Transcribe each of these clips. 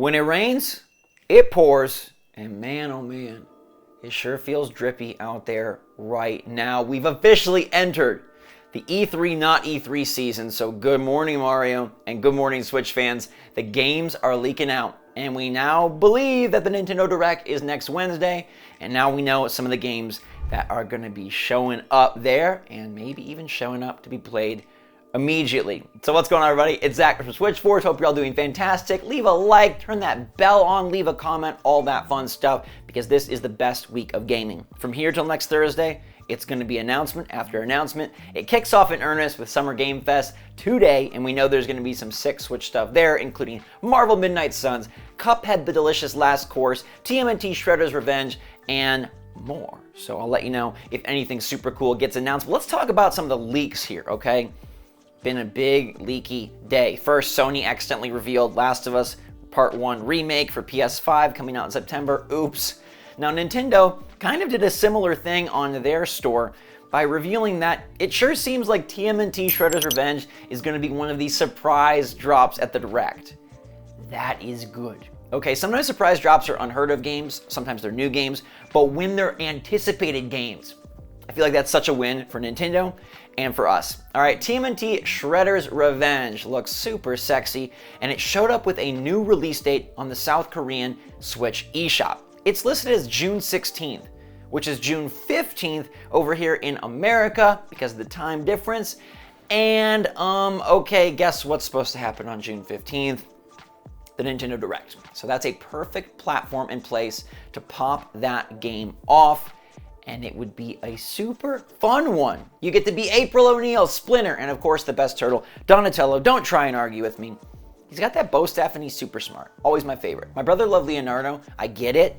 When it rains, it pours, and man, oh man, it sure feels drippy out there right now. We've officially entered the E3 not E3 season, so good morning Mario, and good morning Switch fans. The games are leaking out, and we now believe that the Nintendo Direct is next Wednesday, and now we know some of the games that are going to be showing up there, and maybe even showing up to be played immediately. So what's going on, everybody? It's Zach from SwitchForce. Hope you're all doing fantastic. Leave a like, turn that bell on, leave a comment, all that fun stuff, because this is the best week of gaming. From here till next Thursday, it's going to be announcement after announcement. It kicks off in earnest with Summer Game Fest today, and we know there's going to be some sick Switch stuff there, including Marvel Midnight Suns, Cuphead The Delicious Last Course, TMNT Shredder's Revenge, and more. So I'll let you know if anything super cool gets announced. But let's talk about some of the leaks here, okay? Been a big leaky day. First, Sony accidentally revealed Last of Us Part 1 remake for PS5 coming out in September. Oops. Now Nintendo kind of did a similar thing on their store by revealing that it sure seems like TMNT Shredder's Revenge is going to be one of these surprise drops at the Direct. That is good. Okay, sometimes surprise drops are unheard of games, sometimes they're new games, but when they're anticipated games, I feel like that's such a win for Nintendo and for us. All right, TMNT Shredder's Revenge looks super sexy, and it showed up with a new release date on the South Korean Switch eShop. It's listed as June 16th, which is June 15th over here in America because of the time difference. And, okay, guess what's supposed to happen on June 15th? The Nintendo Direct. So that's a perfect platform in place to pop that game off, and it would be a super fun one. You get to be April O'Neil, Splinter, and of course the best turtle, Donatello. Don't try and argue with me. He's got that bow staff and he's super smart. Always my favorite. My brother loved Leonardo. I get it.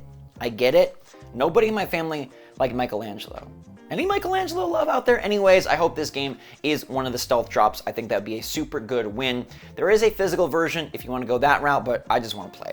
Nobody in my family liked Michelangelo. Any Michelangelo love out there? Anyways, I hope this game is one of the stealth drops. I think that would be a super good win. There is a physical version if you want to go that route, but I just want to play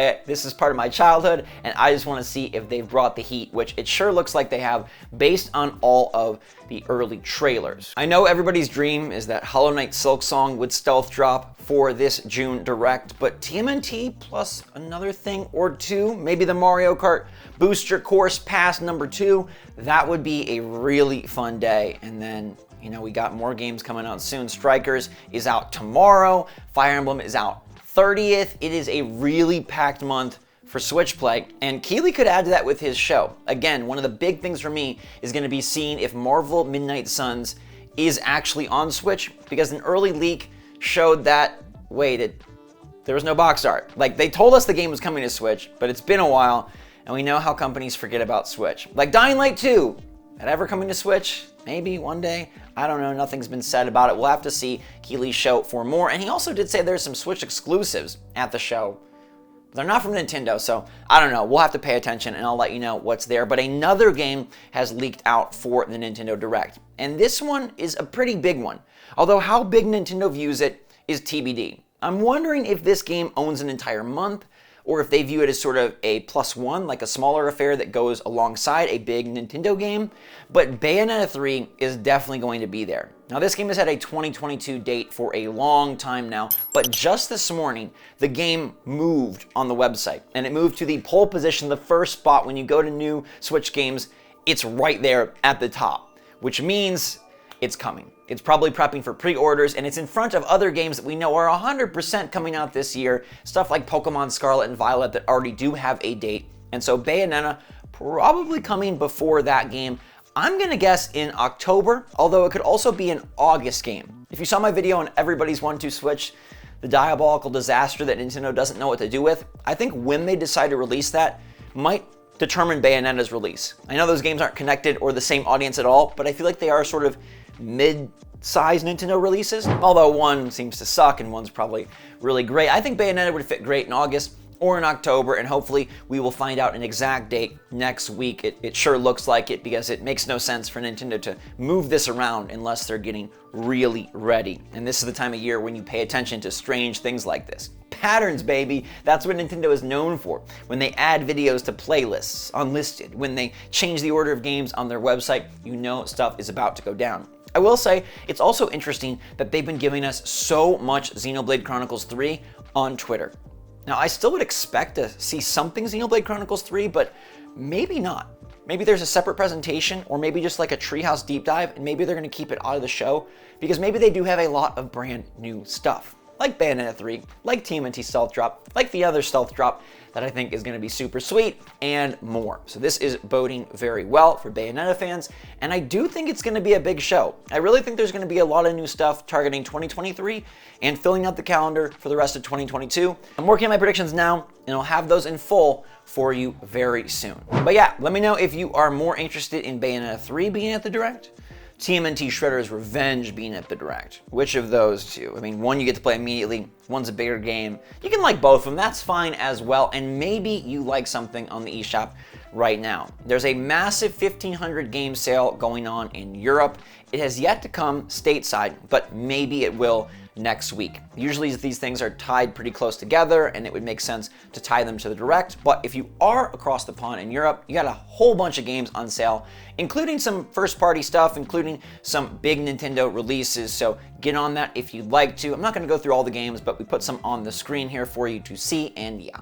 it. This is part of my childhood, and I just want to see if they've brought the heat, which it sure looks like they have based on all of the early trailers. I know everybody's dream is that Hollow Knight Silksong would stealth drop for this June Direct, but TMNT plus another thing or two, maybe the Mario Kart Booster Course Pass number 2, that would be a really fun day. And then, you know, we got more games coming out soon. Strikers is out tomorrow. Fire Emblem is out 30th. It is a really packed month for Switch play, and Keeley could add to that with his show. Again, one of the big things for me is going to be seeing if Marvel Midnight Suns is actually on Switch, because an early leak showed that, there was no box art. Like, they told us the game was coming to Switch, but it's been a while, and we know how companies forget about Switch. Like Dying Light 2, that ever coming to Switch? Maybe one day. I don't know, nothing's been said about it. We'll have to see Keeley's show for more. And he also did say there's some Switch exclusives at the show. They're not from Nintendo, so I don't know. We'll have to pay attention, and I'll let you know what's there. But another game has leaked out for the Nintendo Direct, and this one is a pretty big one. Although how big Nintendo views it is TBD. I'm wondering if this game owns an entire month, or if they view it as sort of a +1, like a smaller affair that goes alongside a big Nintendo game. But Bayonetta 3 is definitely going to be there. Now, this game has had a 2022 date for a long time now, but just this morning, the game moved on the website, and it moved to the pole position, the first spot. When you go to new Switch games, it's right there at the top, which means it's coming. It's probably prepping for pre-orders, and it's in front of other games that we know are 100% coming out this year. Stuff like Pokemon Scarlet and Violet that already do have a date. And so Bayonetta probably coming before that game. I'm gonna guess in October, although it could also be an August game. If you saw my video on Everybody's 1-2 Switch, the diabolical disaster that Nintendo doesn't know what to do with, I think when they decide to release that might determine Bayonetta's release. I know those games aren't connected or the same audience at all, but I feel like they are sort of mid-sized Nintendo releases, although one seems to suck and one's probably really great. I think Bayonetta would fit great in August or in October, and hopefully we will find out an exact date next week. It sure looks like it, because it makes no sense for Nintendo to move this around unless they're getting really ready. And this is the time of year when you pay attention to strange things like this. Patterns, baby. That's what Nintendo is known for. When they add videos to playlists, unlisted, when they change the order of games on their website, you know stuff is about to go down. I will say, it's also interesting that they've been giving us so much Xenoblade Chronicles 3 on Twitter. Now, I still would expect to see something Xenoblade Chronicles 3, but maybe not. Maybe there's a separate presentation, or maybe just like a Treehouse deep dive, and maybe they're going to keep it out of the show, because maybe they do have a lot of brand new stuff, like Bayonetta 3, like TMNT Stealth Drop, like the other Stealth Drop that I think is going to be super sweet, and more. So this is boding very well for Bayonetta fans, and I do think it's going to be a big show. I really think there's going to be a lot of new stuff targeting 2023 and filling out the calendar for the rest of 2022. I'm working on my predictions now, and I'll have those in full for you very soon. But yeah, let me know if you are more interested in Bayonetta 3 being at the Direct, TMNT Shredder's Revenge being at the Direct. Which of those two? I mean, one you get to play immediately, one's a bigger game. You can like both of them, that's fine as well, and maybe you like something on the eShop right now. There's a massive 1,500 game sale going on in Europe. It has yet to come stateside, but maybe it will next week. Usually these things are tied pretty close together, and it would make sense to tie them to the Direct, but if you are across the pond in Europe, you got a whole bunch of games on sale, including some first-party stuff, including some big Nintendo releases, so get on that if you'd like to. I'm not going to go through all the games, but we put some on the screen here for you to see, and yeah,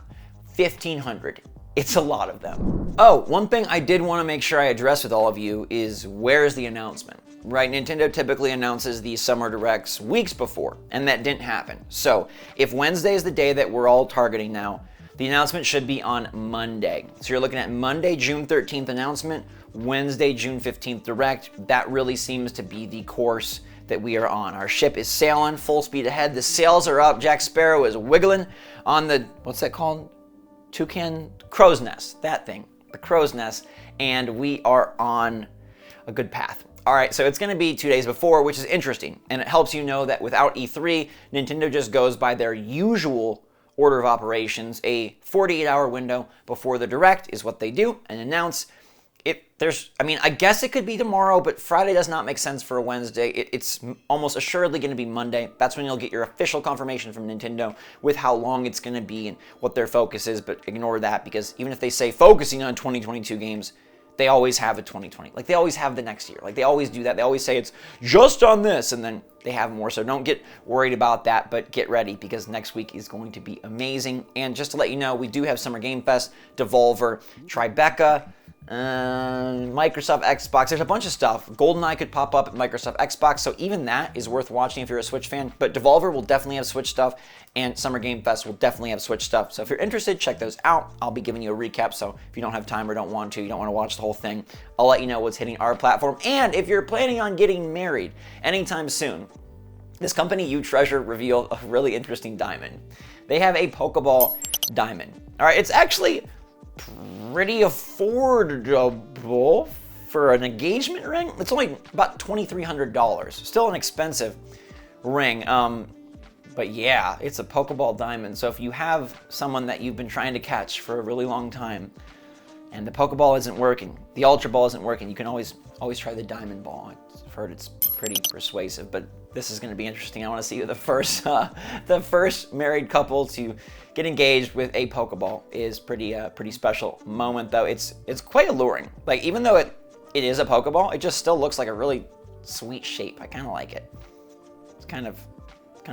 1,500. It's a lot of them. Oh, one thing I did want to make sure I address with all of you is, where's the announcement? Right, Nintendo typically announces these Summer Directs weeks before, and that didn't happen. So if Wednesday is the day that we're all targeting now, the announcement should be on Monday. So you're looking at Monday, June 13th announcement, Wednesday, June 15th Direct. That really seems to be the course that we are on. Our ship is sailing full speed ahead. The sails are up. Jack Sparrow is wiggling on the, what's that called? Crow's nest, that thing, the crow's nest, and we are on a good path. All right, so it's going to be 2 days before, which is interesting, and it helps you know that without E3, Nintendo just goes by their usual order of operations. A 48-hour window before the Direct is what they do and announce it. I guess it could be tomorrow, but Friday does not make sense for a Wednesday. It's almost assuredly going to be Monday. That's when you'll get your official confirmation from Nintendo with how long it's going to be and what their focus is, but ignore that, because even if they say focusing on 2022 games, they always have a 2020. Like, they always have the next year. Like, they always do that. They always say it's just on this, and then they have more. So don't get worried about that, but get ready, because next week is going to be amazing. And just to let you know, we do have Summer Game Fest, Devolver, Tribeca, Microsoft Xbox. There's a bunch of stuff. GoldenEye could pop up at Microsoft Xbox, so even that is worth watching if you're a Switch fan. But Devolver will definitely have Switch stuff, and Summer Game Fest will definitely have Switch stuff. So if you're interested, check those out. I'll be giving you a recap, so if you don't have time or don't want to, you don't want to watch the whole thing, I'll let you know what's hitting our platform. And if you're planning on getting married anytime soon, this company, You Treasure, revealed a really interesting diamond. They have a Pokeball diamond. All right, it's actually pretty affordable for an engagement ring. It's only about $2,300. Still an expensive ring. But yeah, it's a Pokeball diamond. So if you have someone that you've been trying to catch for a really long time and the Pokeball isn't working, the Ultra Ball isn't working, you can always try the Diamond Ball. I've heard it's pretty persuasive, but this is going to be interesting. I want to see who the first married couple to get engaged with a Pokeball is. Pretty special moment, though. It's quite alluring. Like, even though it is a Pokeball, it just still looks like a really sweet shape. I kind of like it. It's kind of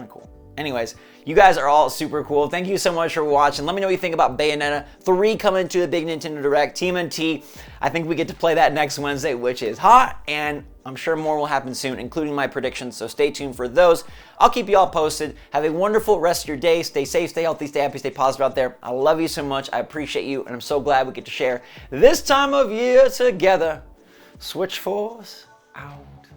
cool. Anyways, you guys are all super cool. Thank you so much for watching. Let me know what you think about Bayonetta 3 coming to the big Nintendo Direct. TMNT, I think we get to play that next Wednesday, which is hot, and I'm sure more will happen soon, including my predictions, so stay tuned for those. I'll keep you all posted. Have a wonderful rest of your day. Stay safe, stay healthy, stay happy, stay positive out there. I love you so much. I appreciate you, and I'm so glad we get to share this time of year together. SwitchForce out.